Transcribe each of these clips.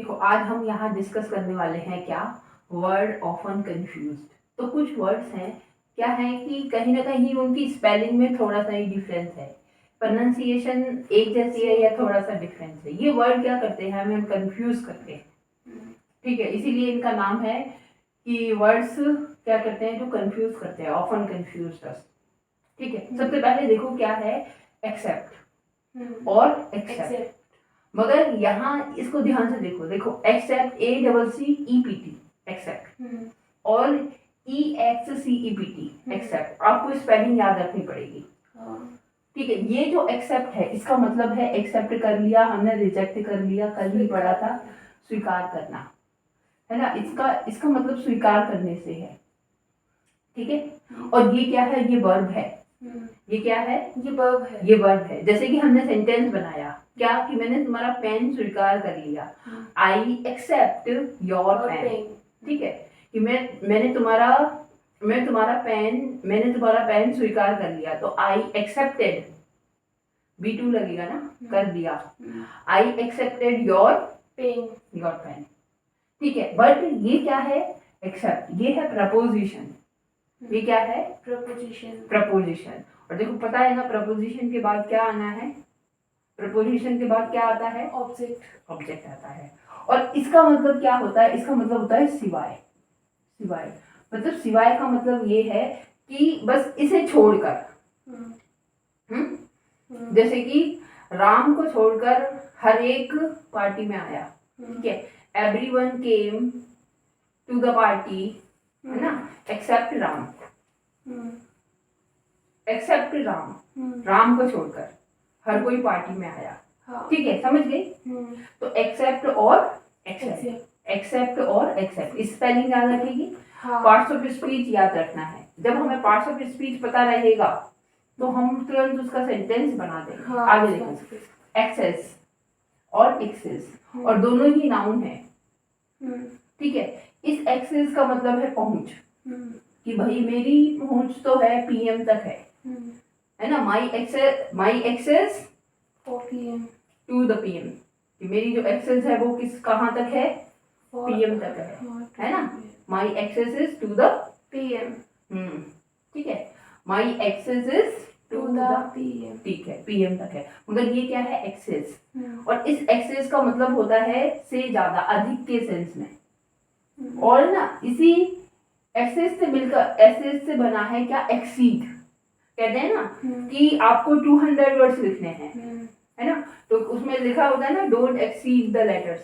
देखो आज हम यहाँ डिस्कस करने वाले हैं क्या, वर्ड ऑफन कंफ्यूज्ड। तो कुछ वर्ड्स हैं क्या है कि कहीं ना कहीं उनकी स्पेलिंग में थोड़ा सा ही डिफरेंस है, प्रोनाउंसिएशन एक जैसी है या थोड़ा सा डिफरेंस है। ये वर्ड क्या करते हैं, हमें कंफ्यूज करते हैं। ठीक है, इसीलिए इनका नाम है कि वर्ड्स क्या करते हैं, जो कंफ्यूज करते हैं, ऑफन कंफ्यूज्ड अस। ठीक है, सबसे पहले देखो क्या है, एक्सेप्ट और एक्सेप्ट। मगर यहाँ इसको ध्यान से देखो, एक्सेप्ट ACCEPT एक्सेप्ट और EXCEPT एक्सेप्ट, आपको स्पेलिंग याद रखनी पड़ेगी। ठीक है, ये जो एक्सेप्ट है इसका मतलब है एक्सेप्ट कर लिया हमने, रिजेक्ट कर लिया, कल ही पढ़ा था, स्वीकार करना है ना। इसका मतलब स्वीकार करने से है। ठीक है, और ये क्या है, ये वर्ब है। ये क्या है, ये वर्ब है। ये वर्ब है, जैसे कि हमने सेंटेंस बनाया क्या, कि मैंने तुम्हारा पेन स्वीकार कर लिया, आई एक्सेप्ट योर पेन। ठीक है, कि मैंने तुम्हारा पेन स्वीकार कर लिया, तो आई एक्सेप्टेड, B2 लगेगा ना, कर दिया, आई एक्सेप्टेड योर पेन। ठीक है, बट ये क्या है, एक्सेप्ट, ये है प्रपोजिशन। ये क्या है, प्रपोजिशन। और देखो पता है ना, प्रपोजिशन के बाद क्या आना है, प्रपोजिशन के बाद क्या आता है, ऑब्जेक्ट आता है। और इसका मतलब क्या होता है, इसका मतलब होता है सिवाय। मतलब सिवाय का मतलब ये है कि बस इसे छोड़कर, जैसे कि राम को छोड़कर हर एक पार्टी में आया। ठीक है, everyone came to the party, है ना, एक्सेप्ट राम। एक्सेप्ट राम को छोड़कर हर कोई पार्टी में आया। ठीक है, समझ गई। तो एक्सेप्ट और एक्सेप्ट स्पेलिंग याद रखेगी। पार्ट्स ऑफ स्पीच याद रखना है। जब हमें पार्ट्स ऑफ स्पीच पता रहेगा तो हम तुरंत उसका सेंटेंस बना देंगे। आगे देखो, एक्सेस और एक्सेस, और दोनों ही नाउन है। ठीक है, इस एक्सेस का मतलब है पहुंच, कि भाई मेरी पहुंच तो है PM तक है ना। My access to the PM, कि मेरी जो एक्सेस है वो कहाँ तक है, PM तक है ना। My access is to the PM। ठीक है, my access is to the PM। ठीक है, PM तक है, मगर ये क्या है, एक्सेस। और इस एक्सेस का मतलब होता है से ज्यादा, अधिक के सेंस में। और ना इसी एक्सेस से मिलकर एक्सेस से बना है क्या, एक्सीड। कहते हैं ना कि आपको 200 वर्ड्स लिखने हैं, है ना, तो उसमें लिखा होता है ना, डोंट एक्सीड द लेटर्स।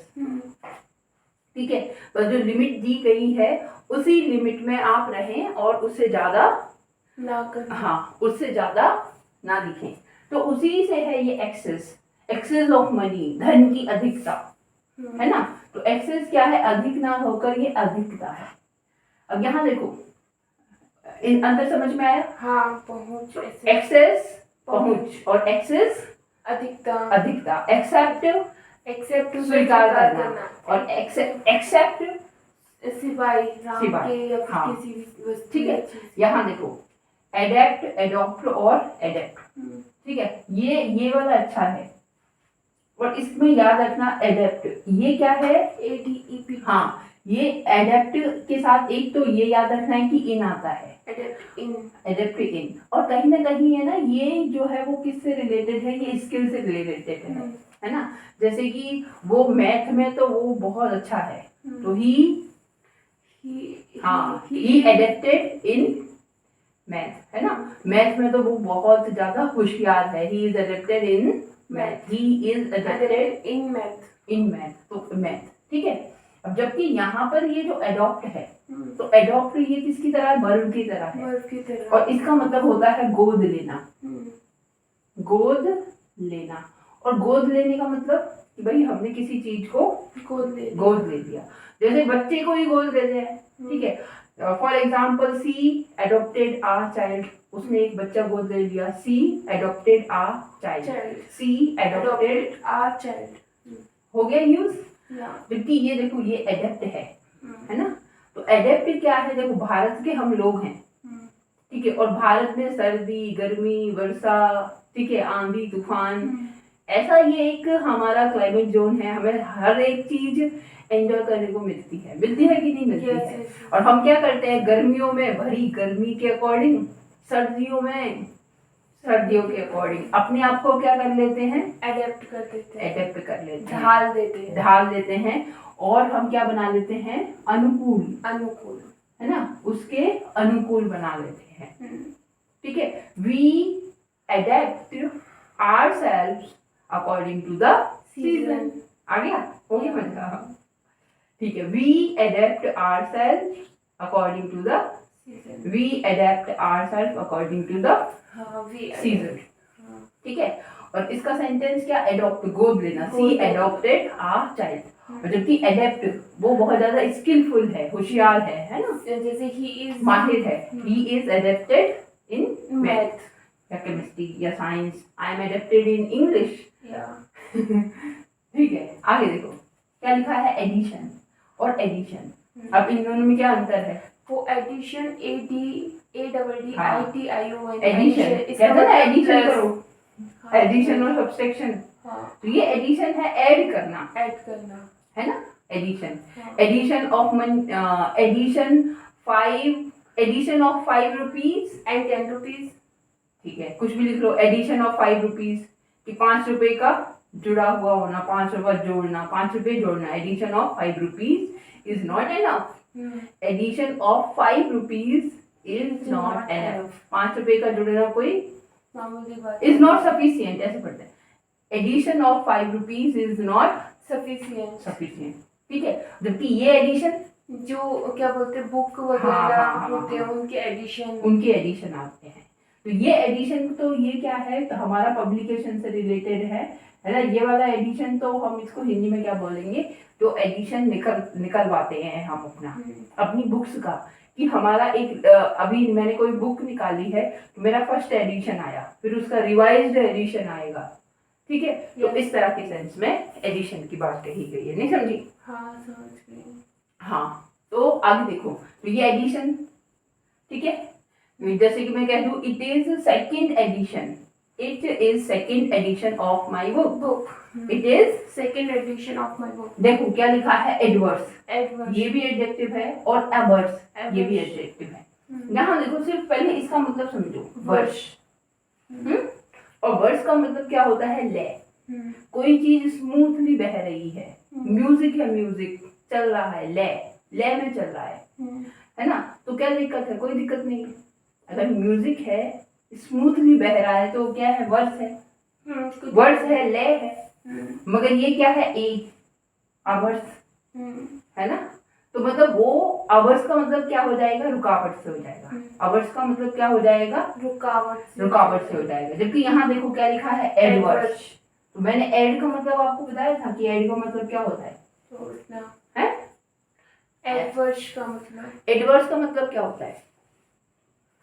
ठीक है, बस जो लिमिट दी गई है उसी लिमिट में आप रहें और उससे ज्यादा ना करें। हाँ, उससे ज्यादा ना लिखें। तो उसी से है ये एक्सेस ऑफ मनी, धन की अधिकता, है ना। तो एक्सेस क्या है, अधिक ना होकर ये अधिकता है। अब यहाँ देखो, अंदर समझ में आया। हाँ, पहुंच, एक्सेस पहुंच, और एक्सेस अधिकता। एक्सेप्ट स्वीकार करना, और एक्सेप्ट सिवाय के। हाँ, ठीक है, यहाँ देखो, एडेप्ट, एडॉप्ट और एडेप्ट। ठीक है, ये वाला अच्छा है, और इसमें याद रखना एडेप्ट, ये क्या है, ADEPT। हाँ, ये एडेप्ट के साथ एक तो ये याद रखना है कि इन आता है, एडेप्ट इन। और कहीं ना कहीं है ना, ये जो है वो किससे रिलेटेड है, ये स्किल से रिलेटेड है ना। जैसे कि वो मैथ में तो वो बहुत अच्छा है, तो ही एडेप्टेड इन मैथ, है ना। मैथ में तो वो बहुत ज्यादा होशियार है, he is adapted in math, he is adapted in math, तो मैथ। ठीक है, अब जबकि यहाँ पर ये जो एडॉप्ट है, तो एडॉप्ट ये किसकी तरह है, वर्ब की तरह है, और इसका मतलब होता है गोद लेना। गोद लेना, और गोद लेने का मतलब कि भाई हमने किसी चीज को गोद ले लिया, जैसे बच्चे को ही गोद लेते हैं। ठीक है, for example, she adopted a child, उसने एक बच्चा गोद ले लिया, she adopted a child, she adopted a child, हो गया यूज। जबकि ये देखो, ये एडेप्ट है ना। तो एडेप्ट क्या है, देखो भारत के हम लोग हैं, ठीक है, और भारत में सर्दी, गर्मी, वर्षा, ठीक है, आंधी, तूफान, ऐसा ये एक हमारा क्लाइमेट जोन है, हमें हर एक चीज एंजॉय करने को मिलती है कि नहीं मिलती है। और हम क्या करते हैं, गर्मियों में भरी गर्मी के अकॉर्डिंग, सर्दियों में सर्दियों के अकॉर्डिंग अपने आप को क्या कर लेते हैं, अडेप्ट कर लेते हैं, ढाल देते हैं और हम क्या बना लेते हैं, अनुकूल, है ना, उसके अनुकूल बना लेते हैं। ठीक है, we adapt ourselves according to the season। आ गया, हो गया मतलब। ठीक है, we adapt ourselves according to the season। we adapt ourselves according to the season। ठीक है, और इसका सेंटेंस क्या, एडॉप्ट, गोद लेना, सी एडॉप्टेड आ चाइल्ड। और जबकि एडेप्ट वो बहुत ज्यादा स्किलफुल है, होशियार है ना, जैसे ही इज माहिर है, he is adapted in math या केमिस्ट्री या science, I am adapted in English. ठीक है, आगे देखो क्या लिखा है, एडिशन और एडिशन। अब इन दोनों में क्या अंतर है, वो एडिशन ADDITION, एडिशन कहते हैं ना, एडिशन करो, एडिशन और सब्सट्रैक्शन। तो ये एडिशन है, ऐड करना है ना, addition. Addition of 5 rupees and 10 rupees. ठीक है, कुछ भी लिख लो, एडिशन ऑफ 5 रुपीज कि 5 रुपए का जुड़ा हुआ होना, 5 रुपए जोड़ना, 5 रुपए जोड़ना। Addition of 5 rupees is not enough. Addition of 5 rupees is not enough. 5 रुपए का जुड़ना कोई इज नॉट सफिशियंट, ऐसे पढ़ते हैं। Addition of 5 rupees is not sufficient. ठीक है, जबकि ये एडिशन जो क्या बोलते हैं, बुक वगैरह होते हैं, उनके एडिशन आते हैं। तो ये एडिशन, तो ये क्या है, तो हमारा पब्लिकेशन से रिलेटेड है ना। ये वाला एडिशन तो हम इसको हिंदी में क्या बोलेंगे, जो एडिशन निकलवाते हैं हम अपनी बुक्स का, कि हमारा एक अभी मैंने कोई बुक निकाली है तो मेरा फर्स्ट एडिशन आया, फिर उसका रिवाइज्ड एडिशन आएगा। ठीक है, तो इस तरह के सेंस में एडिशन की बात कही गई है, नहीं समझी? हाँ, समझ गई। हाँ, तो आगे देखो, तो ये एडिशन, ठीक है, जैसे कि मैं कह दूं, it is second edition of my book. It is second edition of my book. देखो क्या लिखा है, एडवर्स, ये भी एडजेक्टिव है, और अबर्स, ये भी एडजेक्टिव है। यहाँ देखो, सिर्फ पहले इसका मतलब समझो, वर्ष। और वर्ष का मतलब क्या होता है, लय। कोई चीज स्मूथली बह रही है, म्यूजिक है, म्यूजिक चल रहा है, लय में चल रहा है ना। तो क्या दिक्कत है, कोई दिक्कत नहीं है। अगर म्यूजिक है, स्मूथली बह रहा है, तो क्या है, वर्ष है, लय है। मगर ये क्या है, एक आवर्स है ना। तो मतलब वो आवर्स का मतलब क्या हो जाएगा, रुकावट से हो जाएगा। आवर्स का मतलब क्या हो जाएगा, रुकावट से हो जाएगा। जबकि यहाँ देखो क्या लिखा है, एडवर्स। तो मैंने एड का मतलब आपको बताया था कि एड का मतलब क्या होता है, एडवर्स का मतलब क्या होता है,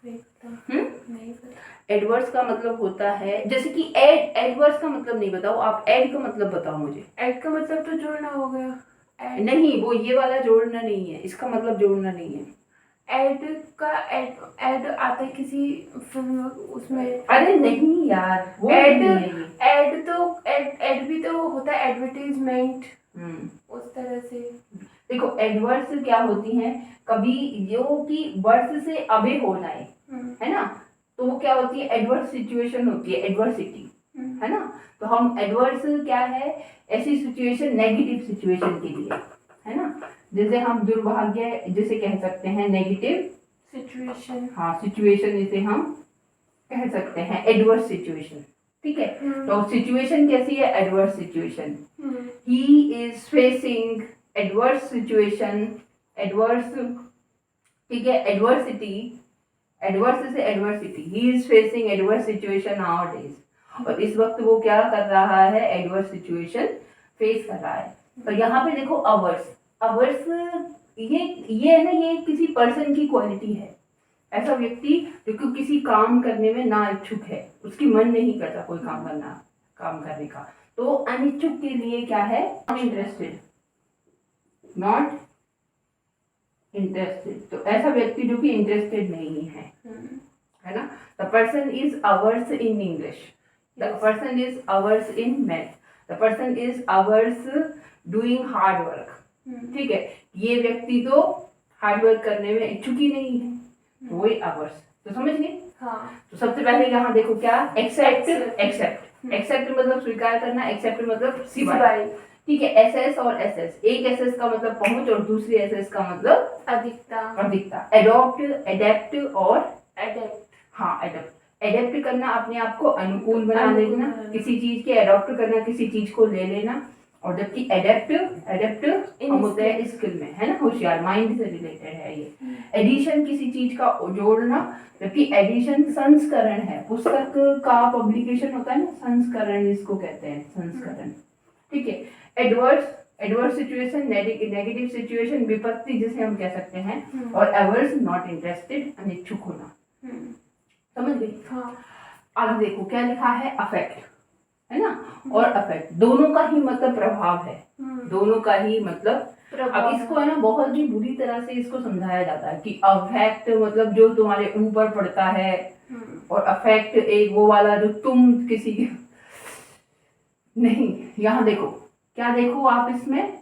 नहीं पता। एडवर्स का मतलब होता है, जैसे कि एडवर्स का मतलब नहीं बताओ आप, एड का मतलब बताओ मुझे। एड का मतलब तो जोड़ना हो गया। नहीं, वो ये वाला जोड़ना नहीं है, इसका मतलब जोड़ना नहीं है। एड आता है किसी फिल्म उसमें। अरे नहीं यार, वो एड भी तो होता है, एडवर्टाइजमेंट, उस तरह से। देखो, एडवर्स क्या होती हैं, कभी जो कि वर्ष से अबे हो जाए, है ना, तो वो क्या होती है, एडवर्स सिचुएशन होती है, एडवर्सिटी, है ना। तो हम एडवर्स क्या है, ऐसी सिचुएशन, नेगेटिव सिचुएशन के लिए, है ना। जैसे हम दुर्भाग्य जिसे कह सकते हैं, नेगेटिव सिचुएशन, हाँ, सिचुएशन इसे हम कह सकते हैं, एडवर्स सिचुएशन। ठीक है, तो सिचुएशन कैसी है, adverse situation. He is facing adverse situation, adverse, ठीक है, एडवर्सिटी, एडवर्स से adversity, he is facing adverse situation nowadays. और इस वक्त वो क्या कर रहा है, एडवर्स सिचुएशन फेस कर रहा है। और यहाँ पे देखो, अवर्स ये है ना, ये किसी पर्सन की क्वालिटी है। ऐसा व्यक्ति जो कि किसी काम करने में ना इच्छुक है, उसकी मन नहीं करता कोई काम करने का, तो अनिच्छुक के लिए क्या है, नॉट इंटरेस्टेड। तो ऐसा व्यक्ति जो कि इंटरेस्टेड नहीं है, है ना। The person is ours in English, The Yes. person is averse in math. The person is averse doing hard work. ठीक है, ये व्यक्ति तो हार्ड वर्क करने में इच्छुक ही नहीं है, तो वही averse. तो समझ गए? हाँ. तो सबसे पहले यहाँ देखो क्या एक्सेप्ट. Accept. एक्सेप्ट एक्सेप्ट मतलब स्वीकार करना, एक्सेप्ट मतलब सिवाय. सिवाय. ठीक है, एसएस और एसएस. एक एसएस का मतलब पहुंच और दूसरी एसएस का मतलब अधिकता. अधिकता. एडॉप्ट, एडेप्ट और अडेप्ट. हाँ एडॉप्ट. एडेप्ट करना अपने आप को अनुकूल बना अनुकूल लेना, बनाना. किसी चीज के एडॉप्ट करना, किसी चीज को ले लेना. और जबकि एडेप्ट एडेप्ट हम होते हैं स्किल में, है ना, होशियार, माइंड से रिलेटेड है ये. एडिशन किसी चीज का जोड़ना, जबकि एडिशन संस्करण है. पुस्तक का पब्लिकेशन होता है ना, संस्करण इसको कहते हैं, संस्करण. ठीक है. एडवर्स सिचुएशन, नेगेटिव सिचुएशन, विपत्ति जिसे हम कह सकते हैं. और एवर्स नॉट इंटरेस्टेड, अनिच्छुक होना. समझ गई? हाँ. आगे देखो क्या लिखा है, अफेक्ट, है ना, और अफेक्ट दोनों का ही मतलब प्रभाव है. दोनों का ही मतलब अब इसको है ना बहुत ही बुरी तरह से इसको समझाया जाता है कि अफेक्ट मतलब जो तुम्हारे ऊपर पड़ता है, और अफेक्ट एक वो वाला जो तुम किसी नहीं. यहाँ देखो क्या देखो आप इसमें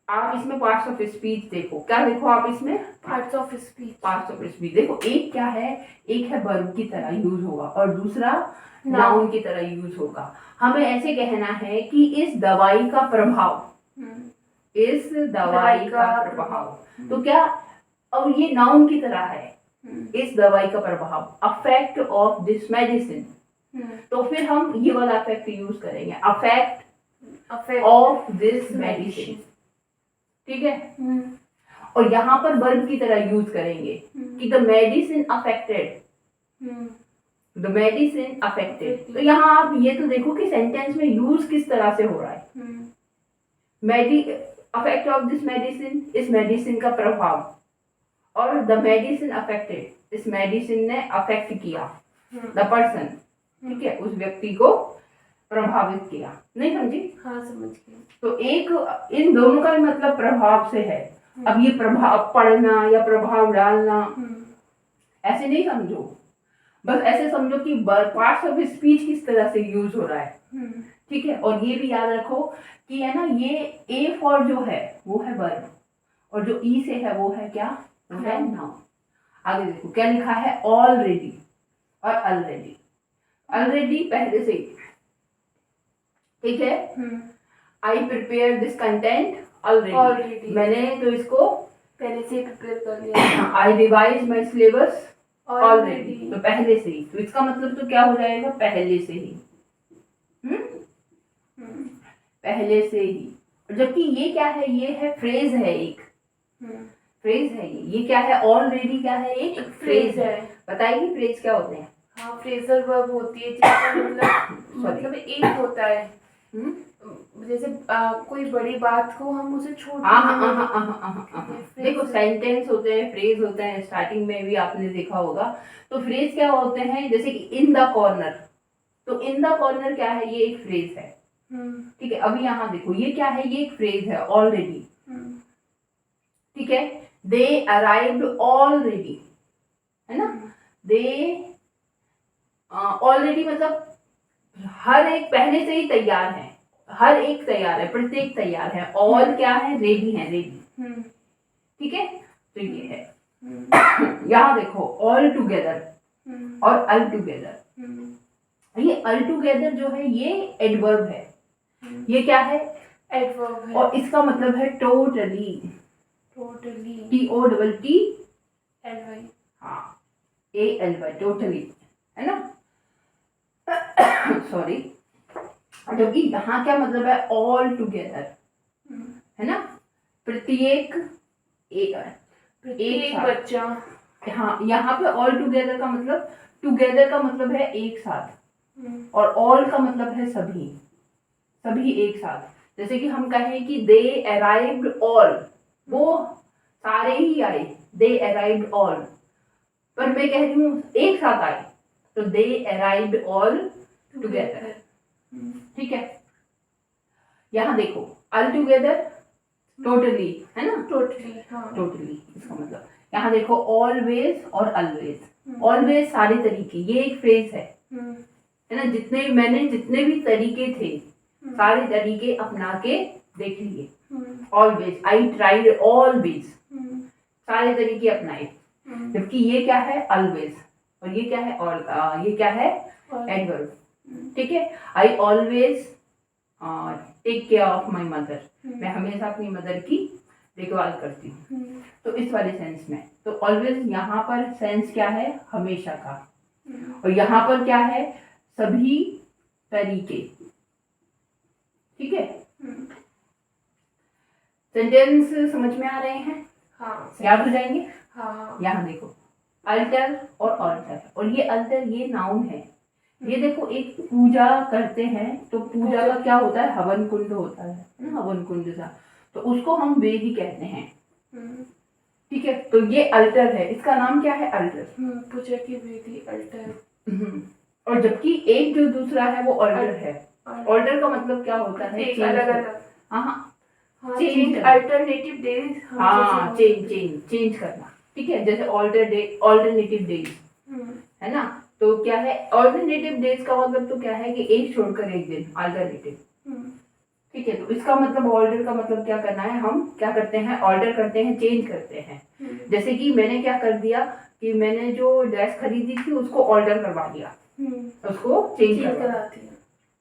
पार्ट्स ऑफ स्पीच देखो. क्या देखो आप इसमें parts of speech. Parts of speech देखो. एक क्या है, एक है वर्ब की तरह यूज होगा और दूसरा Noun. नाउन की तरह यूज होगा. हमें ऐसे कहना है कि इस दवाई का प्रभाव, इस दवाई का प्रभाव. तो क्या, और ये नाउन की तरह है, इस दवाई का प्रभाव, अफेक्ट ऑफ दिस मेडिसिन. तो फिर हम ये वाला अफेक्ट यूज करेंगे, अफेक्ट ऑफ दिस मेडिसिन. ठीक है. और यहाँ पर वर्ब की तरह यूज करेंगे कि the medicine affected, the medicine affected. तो यहाँ आप ये तो देखो कि सेंटेंस में यूज किस तरह से हो रहा है. अफेक्ट ऑफ दिस मेडिसिन, इस मेडिसिन का प्रभाव, और द मेडिसिन अफेक्टेड, इस मेडिसिन ने अफेक्ट किया द पर्सन. ठीक है, उस व्यक्ति को प्रभावित किया. नहीं समझी? हाँ समझ गई. तो एक इन दोनों का मतलब प्रभाव से है. अब ये प्रभाव पढ़ना या प्रभाव डालना ऐसे नहीं समझो, बस ऐसे समझो कि पार्ट्स ऑफ स्पीच किस तरह से यूज हो रहा है. ठीक है. और ये भी याद रखो कि है ना, ये ए फॉर जो है वो है वर्ब, और जो ई से है वो है क्या, वो है नाउन. आगे देखो क्या लिखा है, ऑलरेडी और ऑलरेडी. ऑलरेडी पहले से ही. ठीक है. I prepare this content already. मैंने तो इसको पहले से प्रिपेयर कर लिया. I revise my syllabus already. तो पहले से ही. तो इसका मतलब तो क्या हो जाएगा, पहले से ही. पहले से ही. जबकि ये क्या है, ये है फ्रेज है, एक फ्रेज है ये क्या है, ऑलरेडी क्या है, एक फ्रेज है. बताइए फ्रेज क्या होते हैं. हाँ, फ्रेजल वर्ब होती है जिसका मतलब एक होता है. जैसे कोई बड़ी बात को हम उसे छोटी. देखो सेंटेंस होते हैं, फ्रेज होते हैं. स्टार्टिंग में भी आपने देखा होगा. तो फ्रेज क्या होते हैं, जैसे कि इन द कॉर्नर. तो इन द कॉर्नर क्या है, ये एक फ्रेज है. ठीक है. अभी यहाँ देखो ये क्या है, ये एक फ्रेज है, ऑलरेडी. ठीक है. दे अराइव्ड ऑलरेडी, है ना. दे ऑलरेडी मतलब हर एक पहले से ही तैयार है, हर एक तैयार है, प्रत्येक तैयार है. ऑल क्या है, रेडी है, रेडी. ठीक है. तो ये है. यहाँ देखो ऑल टुगेदर और अल टुगेदर. ये अल टुगेदर जो है ये एडवर्ब है. ये क्या है, एडवर्ब है. और इसका मतलब है टोटली. टोटली. TOTTLY. हाँ. ALY टोटली, है ना. सॉरी. जबकि यहाँ क्या मतलब है, ऑल टुगेदर, है ना. प्रत्येक एक बच्चा. हाँ, यहाँ पे ऑल टुगेदर का मतलब, टुगेदर का मतलब है एक साथ, और ऑल का मतलब है सभी, सभी एक साथ. जैसे कि हम कहें कि दे अराइव्ड ऑल, वो सारे ही आए, दे अराइव्ड ऑल. पर मैं कह रही हूँ एक साथ आए, तो दे अराइव्ड ऑल टुगेदर. ठीक है. यहाँ देखो ऑल टुगेदर, टोटली, है ना. टोटली. हाँ. टोटली इसका मतलब. यहाँ देखो ऑलवेज और ऑलवेज. ऑलवेज सारे तरीके, ये एक फ्रेज है. है ना, जितने भी तरीके थे सारे तरीके अपना के देख लिए। ऑलवेज, आई ट्राइड ऑलवेज, सारे तरीके अपनाए। जबकि ये क्या है, ऑलवेज, और ये क्या है, और ये क्या है, एडवर्ब। ठीक है, I always take care of my mother, मैं हमेशा अपनी मदर की देखभाल करती हूँ। तो इस वाले सेंस में तो ऑलवेज यहाँ पर सेंस क्या है, हमेशा का, और यहाँ पर क्या है, सभी तरीके। ठीक है, सेंटेंस समझ में आ रहे हैं? हाँ, याद हो जाएंगे? हाँ। यहाँ देखो, अल्टर और ऑल्टर, और ये अल्टर ये नाउन है। ये देखो, एक पूजा करते हैं तो पूजा का क्या होता है, हवन कुंड होता है ना, हवन कुंड सा, तो उसको हम वेद ही कहते हैं। ठीक है, तो ये अल्टर है, इसका नाम क्या है, अल्टर। पूजा की वेदी, अल्टर। और जबकि एक जो दूसरा है वो ऑर्डर है। ऑर्डर का मतलब क्या होता है, अलग अलग, चेंज, अल्टरनेटिव डेज, हाँ, चेंज करना। ठीक है, जैसे ऑल्टरनेटिव डेज है ना, तो क्या है, ऑल्टरनेटिव डेज का मतलब तो क्या है कि एक छोड़कर एक दिन, अल्टरनेटिव। ठीक है, तो इसका मतलब ऑर्डर का मतलब क्या करना है, हम क्या करते हैं, ऑर्डर करते हैं, चेंज करते हैं। जैसे कि मैंने क्या कर दिया कि मैंने जो ड्रेस खरीदी थी उसको ऑर्डर करवा दिया, उसको चेंज करवा दिया।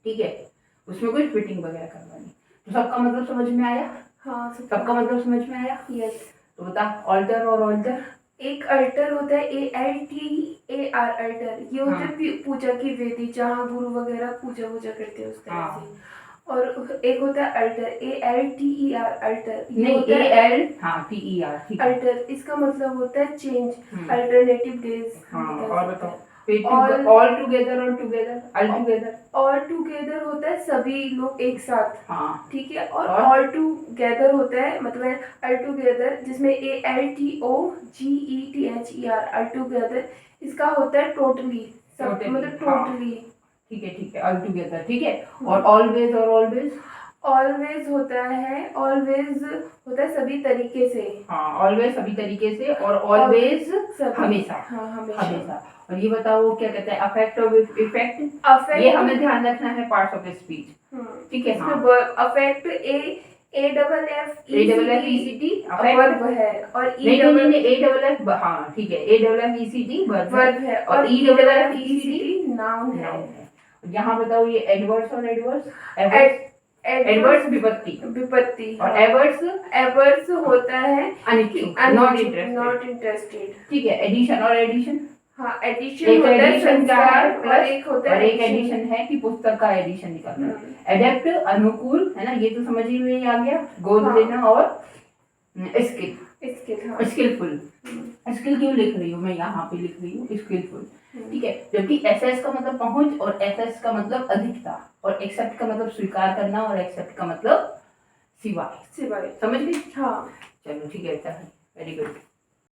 ठीक है, उसमें कोई फिटिंग वगैरह करवानी। तो सबका मतलब समझ में आया? हाँ, सबका मतलब समझ में आया? यस। तो बता, ऑल्टर और ऑल्टर। एक अल्टर होता है ALTAR, अल्टर, ये होता है पूजा की वेदी, जहाँ गुरु वगैरह पूजा करते हैं उस तरह से। और एक होता है अल्टर, ALTER, अल्टर, ये होता है TER। ठीक है, अल्टर, इसका मतलब होता है चेंज, अल्टरनेटिव डेज। और बताओ, ऑल टुगेदर और together, all together. All together होता है सभी लोग एक साथ। हाँ, ठीक है, और ऑल टुगेदर होता है मतलब ऑल टुगेदर, जिसमें ALTOGETHER, ऑल टुगेदर, इसका होता है टोटली, सब मतलब टोटली। ठीक है, ऑल टुगेदर। ठीक है, और ऑलवेज और ऑलवेज। ऑलवेज होता है सभी तरीके से। हाँ, ऑलवेज सभी तरीके से, और ऑलवेज हमेशा। हाँ, हमेशा। और ये बताओ क्या कहते हैं, अफेक्ट और इफेक्ट, ये हमें ध्यान रखना है पार्ट्स ऑफ स्पीच। ठीक है, अफेक्ट AFFECT वर्ब है, और नहीं, AFF, हाँ ठीक है, AFFECT वर्ब है, और EFFECT नाउन है। यहाँ बताओ, ये एडवर्ड्स और एडवर्ड्स विपत्ति, और एवर्ड्स होता है अनिच्छुक, नॉट इंटरेस्टेड। ठीक है, एडिशन और एडिशन। हाँ, एडिशन होता है संस्कार, और एक होता है एडिशन है कि पुस्तक का एडिशन निकालना। एडेप्ट अनुकूल, है ना, ये तो समझ ही में आ गया। गोद लेना, और स्किलफुल। स्किल क्यों लिख रही हूँ मैं, यहाँ पे लिख रही हूँ स्किलफुल। ठीक है, जबकि एसएस का मतलब पहुंच, और एसएस का मतलब अधिकता, और एक्सेप्ट का मतलब स्वीकार करना, और एक्सेप्ट का मतलब सिवाय। समझ गई? हाँ, चलो ठीक है, वेरी गुड।